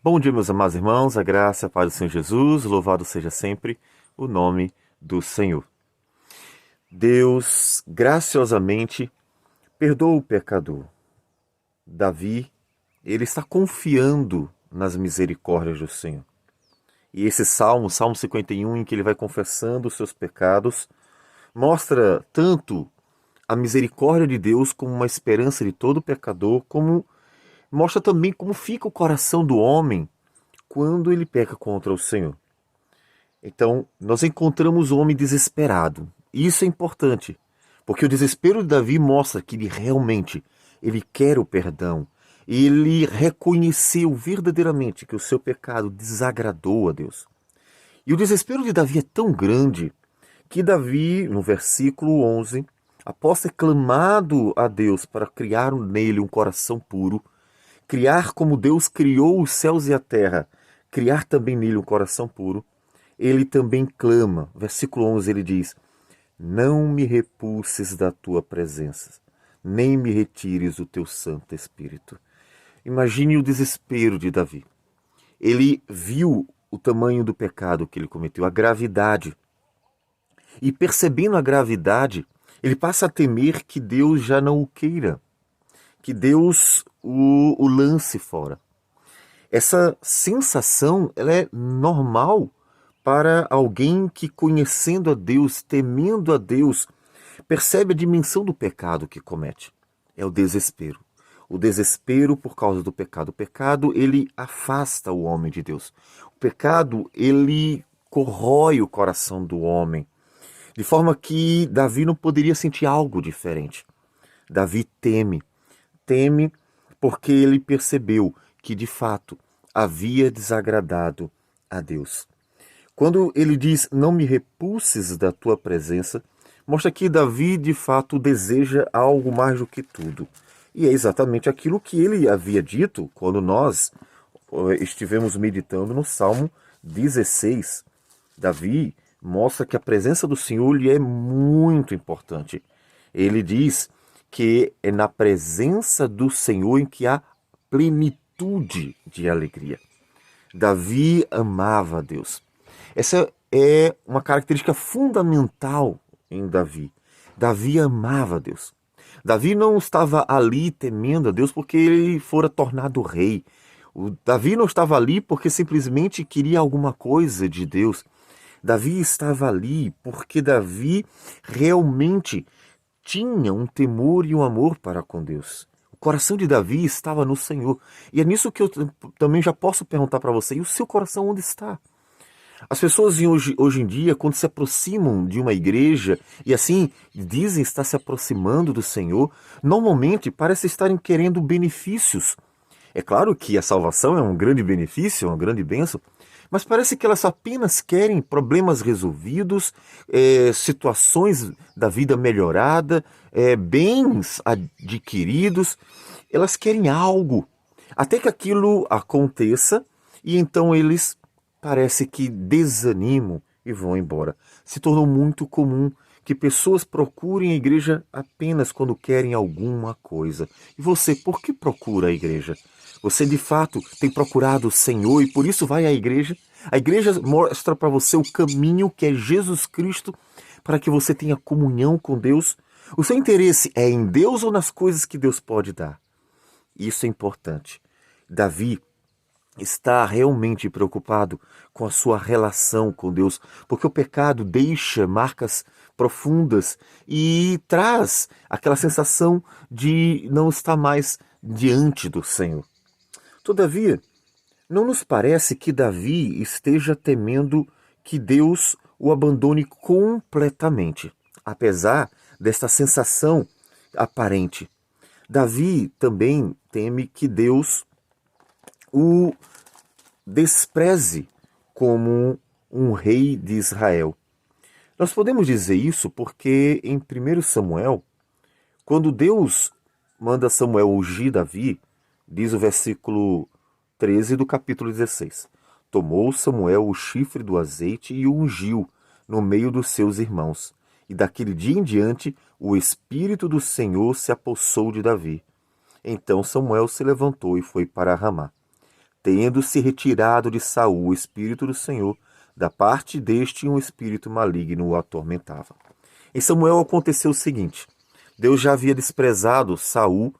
Bom dia, meus amados irmãos, a graça e a paz do Senhor Jesus, louvado seja sempre o nome do Senhor. Deus graciosamente perdoa o pecador. Davi, ele está confiando nas misericórdias do Senhor. E esse Salmo 51, em que ele vai confessando os seus pecados, mostra tanto a misericórdia de Deus como uma esperança de todo pecador, como mostra também como fica o coração do homem quando ele peca contra o Senhor. Então, nós encontramos o homem desesperado. E isso é importante, porque o desespero de Davi mostra que ele realmente ele quer o perdão. Ele reconheceu verdadeiramente que o seu pecado desagradou a Deus. E o desespero de Davi é tão grande que Davi, no versículo 11, após ter clamado a Deus para criar nele um coração puro, criar como Deus criou os céus e a terra, criar também nele um coração puro, ele também clama. Versículo 11 ele diz: Não me repulses da tua presença, nem me retires o teu Santo Espírito. Imagine o desespero de Davi. Ele viu o tamanho do pecado que ele cometeu, a gravidade. E percebendo a gravidade, ele passa a temer que Deus já não o queira, que Deus o lance fora. Essa sensação ela é normal para alguém que, conhecendo a Deus, temendo a Deus, percebe a dimensão do pecado que comete. É o desespero. O desespero por causa do pecado. O pecado, ele afasta o homem de Deus. O pecado, ele corrói o coração do homem. De forma que Davi não poderia sentir algo diferente. Davi teme. Teme porque ele percebeu que, de fato, havia desagradado a Deus. Quando ele diz, não me repulses da tua presença, mostra que Davi, de fato, deseja algo mais do que tudo. E é exatamente aquilo que ele havia dito quando nós estivemos meditando no Salmo 16. Davi mostra que a presença do Senhor lhe é muito importante. Ele diz que é na presença do Senhor em que há plenitude de alegria. Davi amava a Deus. Essa é uma característica fundamental em Davi. Davi amava a Deus. Davi não estava ali temendo a Deus porque ele fora tornado rei. O Davi não estava ali porque simplesmente queria alguma coisa de Deus. Davi estava ali porque Davi realmente tinha um temor e um amor para com Deus. O coração de Davi estava no Senhor. E é nisso que eu também já posso perguntar para você: e o seu coração onde está? As pessoas hoje em dia, quando se aproximam de uma igreja e assim dizem estar se aproximando do Senhor, normalmente parecem estarem querendo benefícios. É claro que a salvação é um grande benefício, uma grande bênção, mas parece que elas apenas querem problemas resolvidos, situações da vida melhorada, bens adquiridos. Elas querem algo, até que aquilo aconteça e então eles parece que desanimam e vão embora. Se tornou muito comum que pessoas procurem a igreja apenas quando querem alguma coisa. E você, por que procura a igreja? Você de fato tem procurado o Senhor e por isso vai à igreja? A igreja mostra para você o caminho que é Jesus Cristo para que você tenha comunhão com Deus. O seu interesse é em Deus ou nas coisas que Deus pode dar? Isso é importante. Davi está realmente preocupado com a sua relação com Deus, porque o pecado deixa marcas profundas e traz aquela sensação de não estar mais diante do Senhor. Todavia, não nos parece que Davi esteja temendo que Deus o abandone completamente, apesar desta sensação aparente. Davi também teme que Deus o despreze como um rei de Israel. Nós podemos dizer isso porque em 1 Samuel, quando Deus manda Samuel ungir Davi, diz o versículo 13 do capítulo 16: Tomou Samuel o chifre do azeite e o ungiu no meio dos seus irmãos. E daquele dia em diante, o Espírito do Senhor se apossou de Davi. Então Samuel se levantou e foi para Ramá. tendo se retirado de Saul o espírito do Senhor, da parte deste um espírito maligno o atormentava. Em Samuel aconteceu o seguinte: Deus já havia desprezado Saul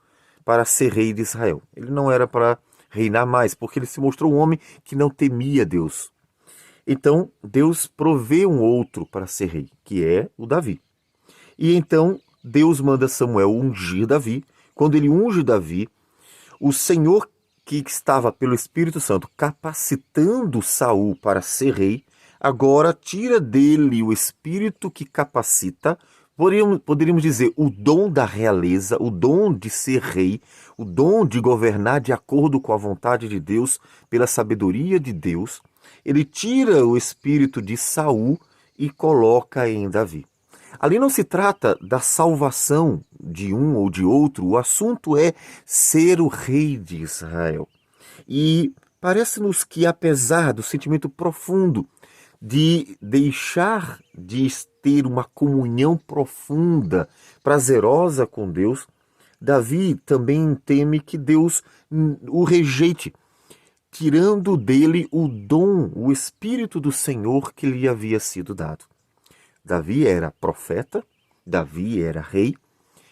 para ser rei de Israel. Ele não era para reinar mais, porque ele se mostrou um homem que não temia Deus. Então Deus provê um outro para ser rei, que é o Davi. E então Deus manda Samuel ungir Davi. Quando ele unge Davi, o Senhor, que estava pelo Espírito Santo capacitando Saul para ser rei, agora tira dele o espírito que capacita, poderíamos dizer, o dom da realeza, o dom de ser rei, o dom de governar de acordo com a vontade de Deus, pela sabedoria de Deus. Ele tira o espírito de Saul e coloca em Davi. Ali não se trata da salvação de um ou de outro, o assunto é ser o rei de Israel. E parece-nos que, apesar do sentimento profundo de deixar de ter uma comunhão profunda, prazerosa com Deus, Davi também teme que Deus o rejeite, tirando dele o dom, o Espírito do Senhor que lhe havia sido dado. Davi era profeta, Davi era rei,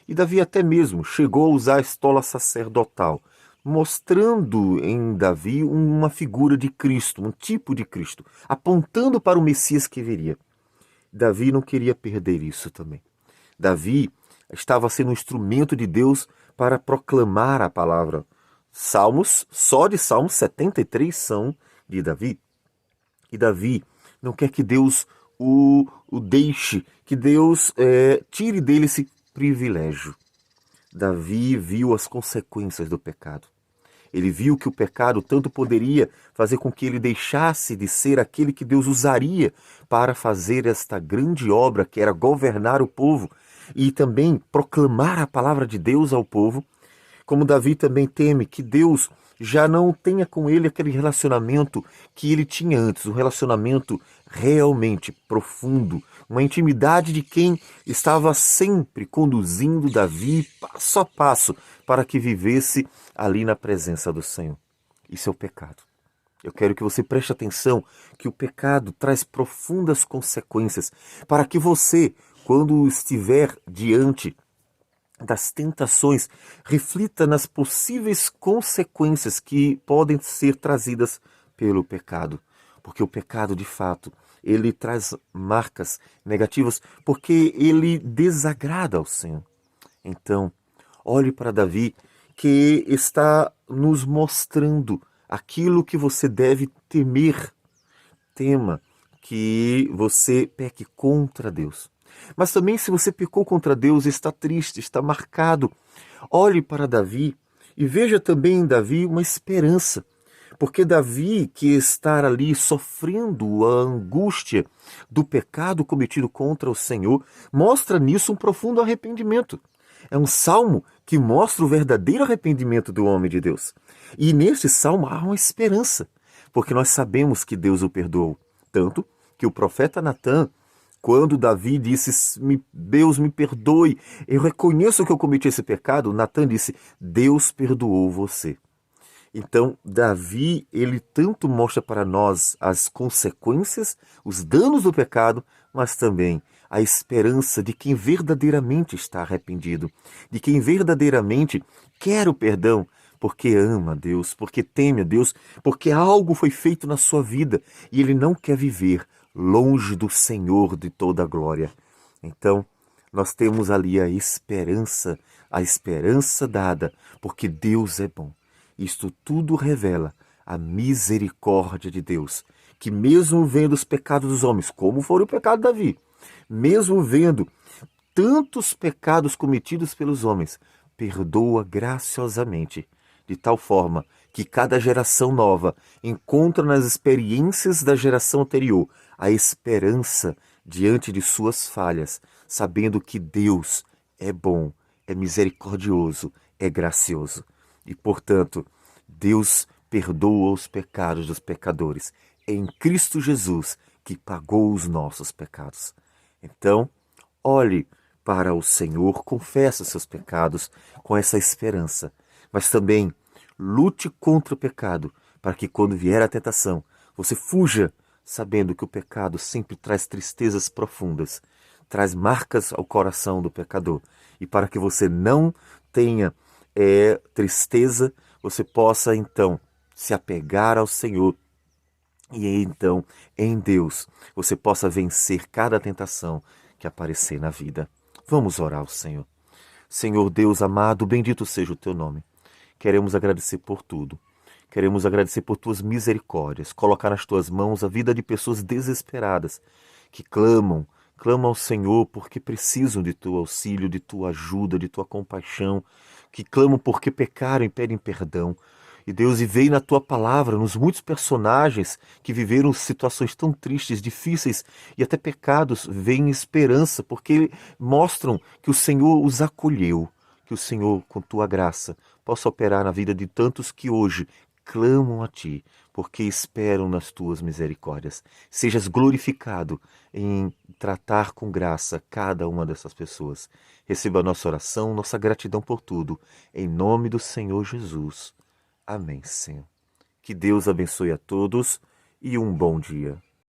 e Davi até mesmo chegou a usar a estola sacerdotal, mostrando em Davi uma figura de Cristo, um tipo de Cristo, apontando para o Messias que viria. Davi não queria perder isso também. Davi estava sendo um instrumento de Deus para proclamar a palavra. Salmos, só de Salmos 73 são de Davi. E Davi não quer que Deus o deixe, que Deus tire dele esse privilégio. Davi viu as consequências do pecado. Ele viu que o pecado tanto poderia fazer com que ele deixasse de ser aquele que Deus usaria para fazer esta grande obra, que era governar o povo e também proclamar a palavra de Deus ao povo. Como Davi também teme que Deus já não tenha com ele aquele relacionamento que ele tinha antes, um relacionamento realmente profundo, uma intimidade de quem estava sempre conduzindo Davi passo a passo para que vivesse ali na presença do Senhor. Isso é o pecado. Eu quero que você preste atenção que o pecado traz profundas consequências para que você, quando estiver diante das tentações, reflita nas possíveis consequências que podem ser trazidas pelo pecado. Porque o pecado, de fato, ele traz marcas negativas, porque ele desagrada ao Senhor. Então, olhe para Davi, que está nos mostrando aquilo que você deve temer. Tema que você peque contra Deus. Mas também, se você pecou contra Deus, está triste, está marcado, olhe para Davi e veja também em Davi uma esperança. Porque Davi, que está ali sofrendo a angústia do pecado cometido contra o Senhor, mostra nisso um profundo arrependimento. É um salmo que mostra o verdadeiro arrependimento do homem de Deus. E neste salmo há uma esperança, porque nós sabemos que Deus o perdoou. Tanto que o profeta Natã, quando Davi disse, Deus me perdoe, eu reconheço que eu cometi esse pecado, Natã disse, Deus perdoou você. Então, Davi, ele tanto mostra para nós as consequências, os danos do pecado, mas também a esperança de quem verdadeiramente está arrependido, de quem verdadeiramente quer o perdão, porque ama a Deus, porque teme a Deus, porque algo foi feito na sua vida e ele não quer viver longe do Senhor de toda a glória. Então, nós temos ali a esperança dada, porque Deus é bom. Isto tudo revela a misericórdia de Deus, que mesmo vendo os pecados dos homens, como foi o pecado de Davi, mesmo vendo tantos pecados cometidos pelos homens, perdoa graciosamente, de tal forma que cada geração nova encontra nas experiências da geração anterior a esperança diante de suas falhas, sabendo que Deus é bom, é misericordioso, é gracioso. E, portanto, Deus perdoa os pecados dos pecadores em Cristo Jesus, que pagou os nossos pecados. Então, olhe para o Senhor, confesse os seus pecados com essa esperança, mas também lute contra o pecado, para que quando vier a tentação, você fuja, sabendo que o pecado sempre traz tristezas profundas, traz marcas ao coração do pecador. E para que você não tenha tristeza, você possa então se apegar ao Senhor e então em Deus você possa vencer cada tentação que aparecer na vida. Vamos orar ao Senhor. Senhor Deus amado, bendito seja o teu nome. Queremos agradecer por tudo. Queremos agradecer por tuas misericórdias, colocar nas tuas mãos a vida de pessoas desesperadas que clamam ao Senhor porque precisam de teu auxílio, de tua ajuda, de tua compaixão, que clamam porque pecaram e pedem perdão. E Deus, e veio na tua palavra, nos muitos personagens que viveram situações tão tristes, difíceis e até pecados, vem esperança, porque mostram que o Senhor os acolheu, que o Senhor, com tua graça, possa operar na vida de tantos que hoje clamam a ti, porque esperam nas tuas misericórdias. Sejas glorificado em tratar com graça cada uma dessas pessoas. Receba a nossa oração, nossa gratidão por tudo, em nome do Senhor Jesus. Amém, Senhor. Que Deus abençoe a todos e um bom dia.